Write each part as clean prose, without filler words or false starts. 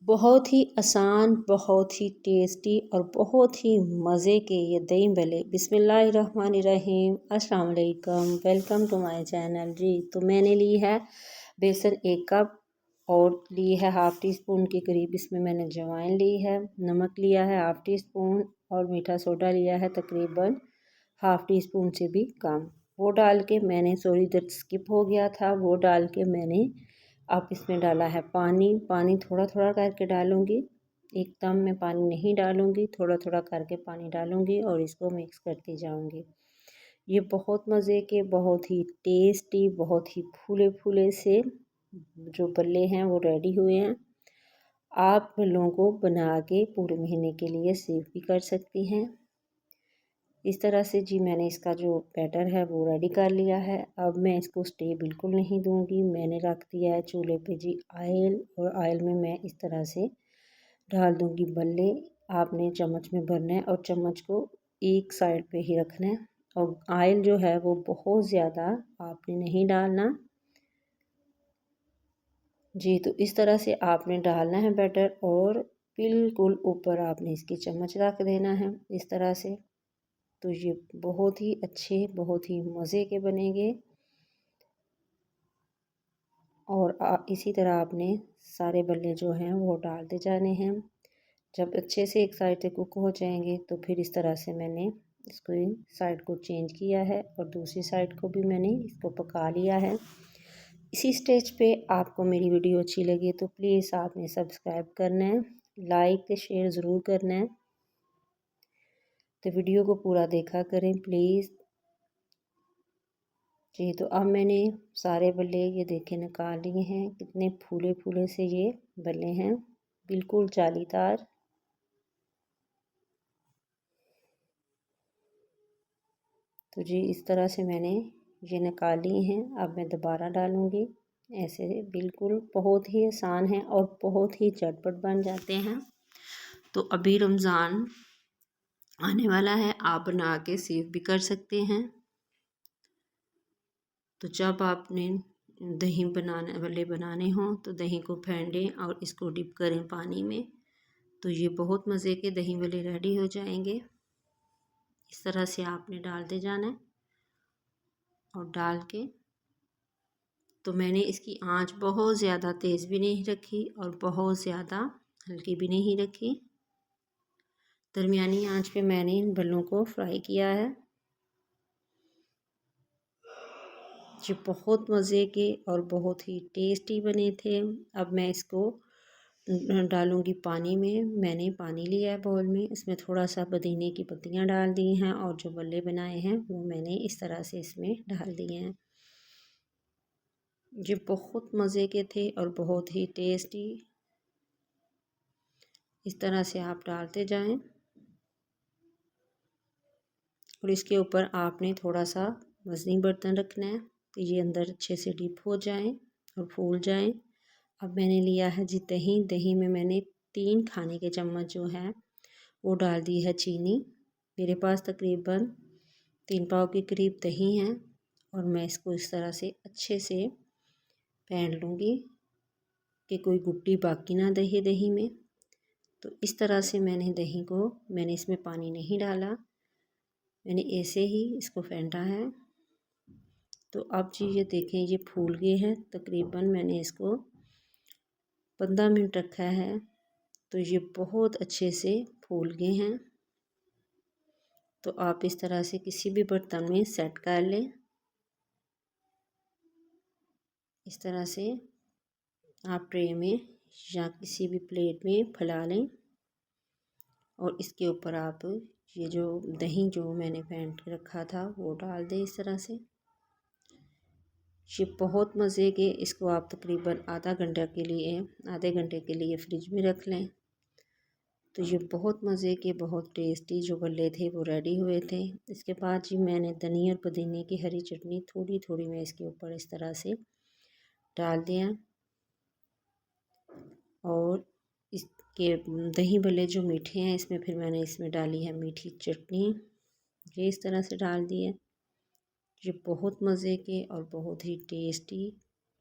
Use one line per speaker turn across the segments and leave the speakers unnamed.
बहुत ही आसान, बहुत ही टेस्टी और बहुत ही मज़े के ये दही भल्ले। बिस्मिल्लाहिर्रहमानिर्रहीम, अस्सलाम वालेकुम, वेलकम टू माय चैनल। जी तो मैंने ली है बेसन 1 कप और ली है हाफ़ टी स्पून के करीब इसमें मैंने अजवाइन ली है, नमक लिया है हाफ़ टी स्पून और मीठा सोडा लिया है तकरीबन हाफ़ टी स्पून से भी कम। वो डाल के मैंने सॉरी दैट स्किप हो गया था, वो डाल के मैंने अब इसमें डाला है पानी। पानी थोड़ा थोड़ा करके डालूँगी, एकदम मैं पानी नहीं डालूँगी, थोड़ा थोड़ा करके पानी डालूँगी और इसको मिक्स करती जाऊँगी। ये बहुत मज़े के, बहुत ही टेस्टी, बहुत ही फूले फूले से जो बल्ले हैं वो रेडी हुए हैं। आप बल्लों को बना के पूरे महीने के लिए सेव भी कर सकती हैं। इस तरह से जी मैंने इसका जो बैटर है वो रेडी कर लिया है। अब मैं इसको स्टे बिल्कुल नहीं दूंगी, मैंने रख दिया है चूल्हे पे जी ऑयल, और ऑयल में मैं इस तरह से डाल दूंगी बल्ले। आपने चम्मच में भरना है और चम्मच को एक साइड पे ही रखना है, और ऑयल जो है वो बहुत ज़्यादा आपने नहीं डालना जी। तो इस तरह से आपने डालना है बैटर, और बिल्कुल ऊपर आपने इसकी चम्मच रख देना है इस तरह से। तो ये बहुत ही अच्छे, बहुत ही मज़े के बनेंगे। और इसी तरह आपने सारे बल्ले जो हैं वो डालते जाने हैं। जब अच्छे से एक साइड से कुक हो जाएंगे तो फिर इस तरह से मैंने इसको साइड को चेंज किया है और दूसरी साइड को भी मैंने इसको पका लिया है। इसी स्टेज पे आपको मेरी वीडियो अच्छी लगी तो प्लीज़ आपने सब्सक्राइब करना है, लाइक शेयर ज़रूर करना है। तो वीडियो को पूरा देखा करें प्लीज़ जी। तो अब मैंने सारे बल्ले ये देखे निकाल लिए हैं, कितने फूले फूले से ये बल्ले हैं, बिल्कुल जालीदार। तो जी इस तरह से मैंने ये निकाल लिए हैं। अब मैं दोबारा डालूँगी ऐसे, बिल्कुल बहुत ही आसान है और बहुत ही झटपट बन जाते हैं। तो अभी रमज़ान आने वाला है, आप बना के सेव भी कर सकते हैं। तो जब आपने दही बनाने वाले बनाने हों तो दही को फेंटें और इसको डिप करें पानी में, तो ये बहुत मज़े के दही वाले रेडी हो जाएंगे। इस तरह से आपने डालते जाना है और डाल के तो मैंने इसकी आंच बहुत ज़्यादा तेज़ भी नहीं रखी और बहुत ज़्यादा हल्की भी नहीं रखी, दरमियानी आंच पे मैंने इन बल्लों को फ्राई किया है। जो बहुत मज़े के और बहुत ही टेस्टी बने थे। अब मैं इसको डालूँगी पानी में। मैंने पानी लिया है बाउल में, इसमें थोड़ा सा पुदीने की पत्तियाँ डाल दी हैं और जो बल्ले बनाए हैं वो मैंने इस तरह से इसमें डाल दिए हैं। ये बहुत मज़े के थे और बहुत ही टेस्टी। इस तरह से आप डालते जाएं और इसके ऊपर आपने थोड़ा सा वज़नी बर्तन रखना है तो ये अंदर अच्छे से डिप हो जाएं और फूल जाएं। अब मैंने लिया है जी दही। दही में मैंने 3 खाने के चम्मच जो है वो डाल दी है चीनी। मेरे पास तकरीबन 3 पाव के करीब दही है और मैं इसको इस तरह से अच्छे से फेंट लूँगी कि कोई गुट्टी बाकी ना रहे दही में। तो इस तरह से मैंने इसमें पानी नहीं डाला, मैंने ऐसे ही इसको फेंटा है। तो अब जी ये देखें ये फूल गए हैं, तकरीबन मैंने इसको 15 मिनट रखा है तो ये बहुत अच्छे से फूल गए हैं। तो आप इस तरह से किसी भी बर्तन में सेट कर लें। इस तरह से आप ट्रे में या किसी भी प्लेट में फैला लें और इसके ऊपर आप ये जो दही जो मैंने फेंट के रखा था वो डाल दें इस तरह से। ये बहुत मज़े के, इसको आप तकरीबन आधे घंटे के लिए फ्रिज में रख लें। तो ये बहुत मज़े के, बहुत टेस्टी जो बल्ले थे वो रेडी हुए थे। इसके बाद जी मैंने धनिया और पुदीने की हरी चटनी थोड़ी थोड़ी मैं इसके ऊपर इस तरह से डाल दिया, और इसके दही भल्ले जो मीठे हैं इसमें फिर मैंने इसमें डाली है मीठी चटनी, ये इस तरह से डाल दी है। ये बहुत मज़े के और बहुत ही टेस्टी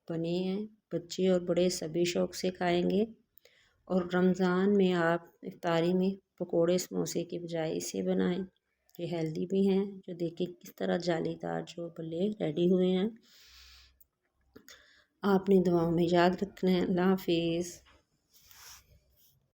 बने हैं, बच्चे और बड़े सभी शौक़ से खाएंगे और रमज़ान में आप इफ्तारी में पकोड़े समोसे की बजाय इसे बनाएं। ये हेल्दी भी हैं। जो देखिए किस तरह जालीदार जो बल्ले रेडी हुए हैं। आपने दुआओं में याद रखना है। अल्लाह हाफिज़।